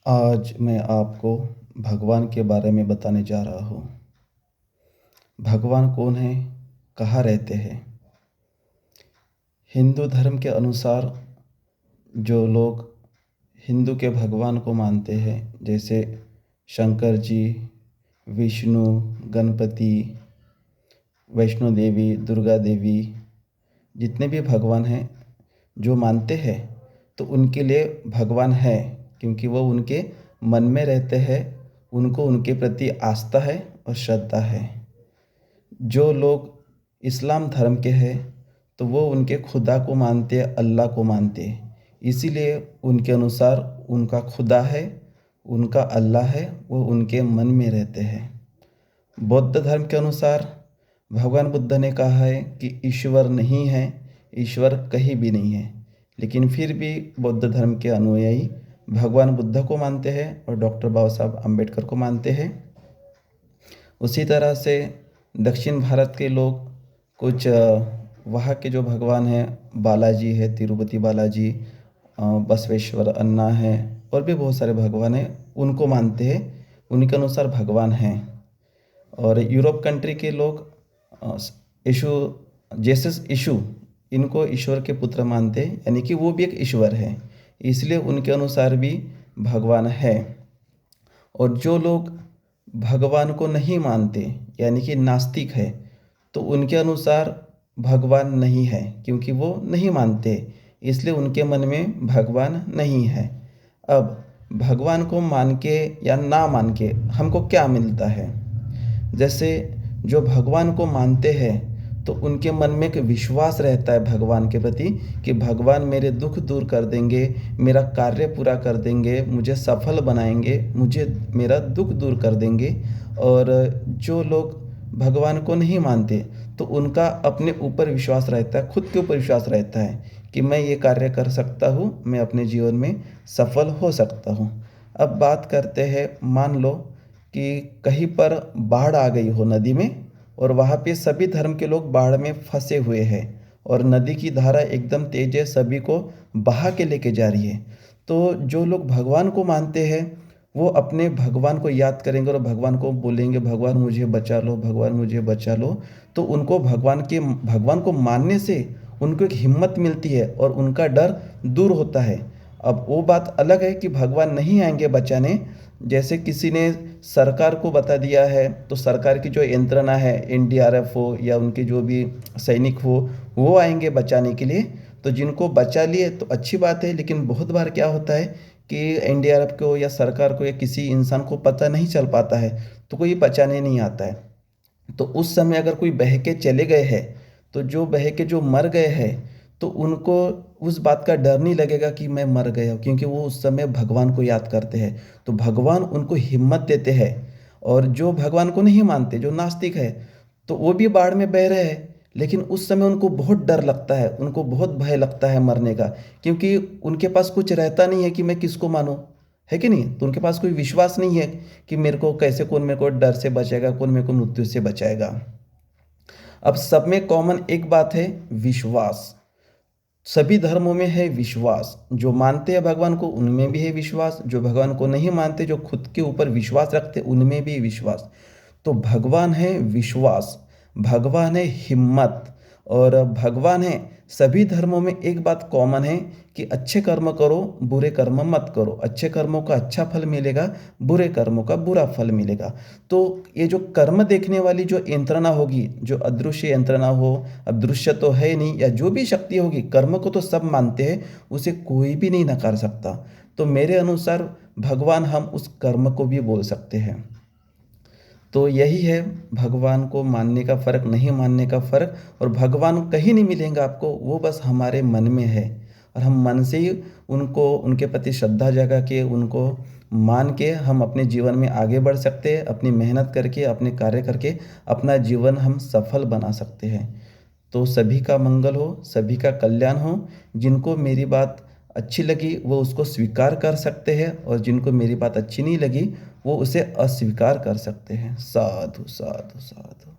आज मैं आपको भगवान के बारे में बताने जा रहा हूँ। भगवान कौन है? कहाँ रहते हैं? हिंदू धर्म के अनुसार जो लोग हिंदू के भगवान को मानते हैं, जैसे शंकर जी, विष्णु, गणपति, वैष्णो देवी, दुर्गा देवी, जितने भी भगवान हैं जो मानते हैं, तो उनके लिए भगवान है, क्योंकि वो उनके मन में रहते हैं। उनको उनके प्रति आस्था है और श्रद्धा है। जो लोग इस्लाम धर्म के हैं, तो वो उनके खुदा को मानते हैं, अल्लाह को मानते हैं। इसीलिए उनके अनुसार उनका खुदा है, उनका अल्लाह है, वो उनके मन में रहते हैं। बौद्ध धर्म के अनुसार भगवान बुद्ध ने कहा है कि ईश्वर नहीं है, ईश्वर कहीं भी नहीं है। लेकिन फिर भी बौद्ध धर्म के अनुयायी भगवान बुद्ध को मानते हैं और डॉक्टर बाबा साहब अम्बेडकर को मानते हैं। उसी तरह से दक्षिण भारत के लोग कुछ वहाँ के जो भगवान हैं, बालाजी है, तिरुपति बालाजी, बसवेश्वर अन्ना है, और भी बहुत सारे भगवान हैं, उनको मानते हैं। उनके अनुसार भगवान हैं। और यूरोप कंट्री के लोग यीशु, जेसस यीशु, इनको ईश्वर के पुत्र मानते हैं, यानी कि वो भी एक ईश्वर है, इसलिए उनके अनुसार भी भगवान है। और जो लोग भगवान को नहीं मानते, यानी कि नास्तिक है, तो उनके अनुसार भगवान नहीं है, क्योंकि वो नहीं मानते, इसलिए उनके मन में भगवान नहीं है। अब भगवान को मान के या ना मान के हमको क्या मिलता है? जैसे जो भगवान को मानते हैं, तो उनके मन में एक विश्वास रहता है भगवान के प्रति कि भगवान मेरे दुख दूर कर देंगे, मेरा कार्य पूरा कर देंगे, मुझे सफल बनाएंगे, मुझे मेरा दुख दूर कर देंगे। और जो लोग भगवान को नहीं मानते, तो उनका अपने ऊपर विश्वास रहता है, खुद के ऊपर विश्वास रहता है कि मैं ये कार्य कर सकता हूँ, मैं अपने जीवन में सफल हो सकता हूँ। अब बात करते हैं, मान लो कि कहीं पर बाढ़ आ गई हो नदी में, और वहाँ पे सभी धर्म के लोग बाढ़ में फंसे हुए हैं, और नदी की धारा एकदम तेज है, सभी को बहा के लेके जा रही है। तो जो लोग भगवान को मानते हैं, वो अपने भगवान को याद करेंगे और भगवान को बोलेंगे, भगवान मुझे बचा लो, भगवान मुझे बचा लो। तो उनको भगवान को मानने से उनको एक हिम्मत मिलती है और उनका डर दूर होता है। अब वो बात अलग है कि भगवान नहीं आएंगे बचाने। जैसे किसी ने सरकार को बता दिया है, तो सरकार की जो यंत्रणा है, एनडीआरएफ हो या उनके जो भी सैनिक हो, वो आएंगे बचाने के लिए। तो जिनको बचा लिए तो अच्छी बात है, लेकिन बहुत बार क्या होता है कि एनडीआरएफ को या सरकार को या किसी इंसान को पता नहीं चल पाता है, तो कोई बचाने नहीं आता है। तो उस समय अगर कोई बह के चले गए हैं, तो जो बह के जो मर गए हैं, तो उनको उस बात का डर नहीं लगेगा कि मैं मर गया हूँ, क्योंकि वो उस समय भगवान को याद करते हैं। तो भगवान उनको हिम्मत देते हैं। और जो भगवान को नहीं मानते, जो नास्तिक है, तो वो भी बाढ़ में बह रहे हैं, लेकिन उस समय उनको बहुत डर लगता है, उनको बहुत भय लगता है मरने का, क्योंकि उनके पास कुछ रहता नहीं है कि मैं किसको मानूं, है कि नहीं? तो उनके पास कोई विश्वास नहीं है कि मेरे को कैसे, कौन मेरे को डर से बचाएगा, कौन मेरे को मृत्यु से बचाएगा। अब सब में कॉमन एक बात है, विश्वास। सभी धर्मों में है विश्वास। जो मानते हैं भगवान को, उनमें भी है विश्वास। जो भगवान को नहीं मानते, जो खुद के ऊपर विश्वास रखते, उनमें भी विश्वास। तो भगवान है विश्वास, भगवान है हिम्मत, और भगवान है। सभी धर्मों में एक बात कॉमन है कि अच्छे कर्म करो, बुरे कर्म मत करो। अच्छे कर्मों का अच्छा फल मिलेगा, बुरे कर्मों का बुरा फल मिलेगा। तो ये जो कर्म देखने वाली जो यंत्रणा होगी, जो अदृश्य यंत्रणा हो, अब दृश्य तो है नहीं, या जो भी शक्ति होगी, कर्म को तो सब मानते हैं, उसे कोई भी नहीं नकार सकता। तो मेरे अनुसार भगवान हम उस कर्म को भी बोल सकते हैं। तो यही है भगवान को मानने का फ़र्क, नहीं मानने का फ़र्क। और भगवान कहीं नहीं मिलेंगे आपको, वो बस हमारे मन में है। और हम मन से ही उनको, उनके प्रति श्रद्धा जगा के, उनको मान के हम अपने जीवन में आगे बढ़ सकते हैं। अपनी मेहनत करके, अपने कार्य करके अपना जीवन हम सफल बना सकते हैं। तो सभी का मंगल हो, सभी का कल्याण हो। जिनको मेरी बात अच्छी लगी वो उसको स्वीकार कर सकते हैं, और जिनको मेरी बात अच्छी नहीं लगी वो उसे अस्वीकार कर सकते हैं। साधु साधु साधु।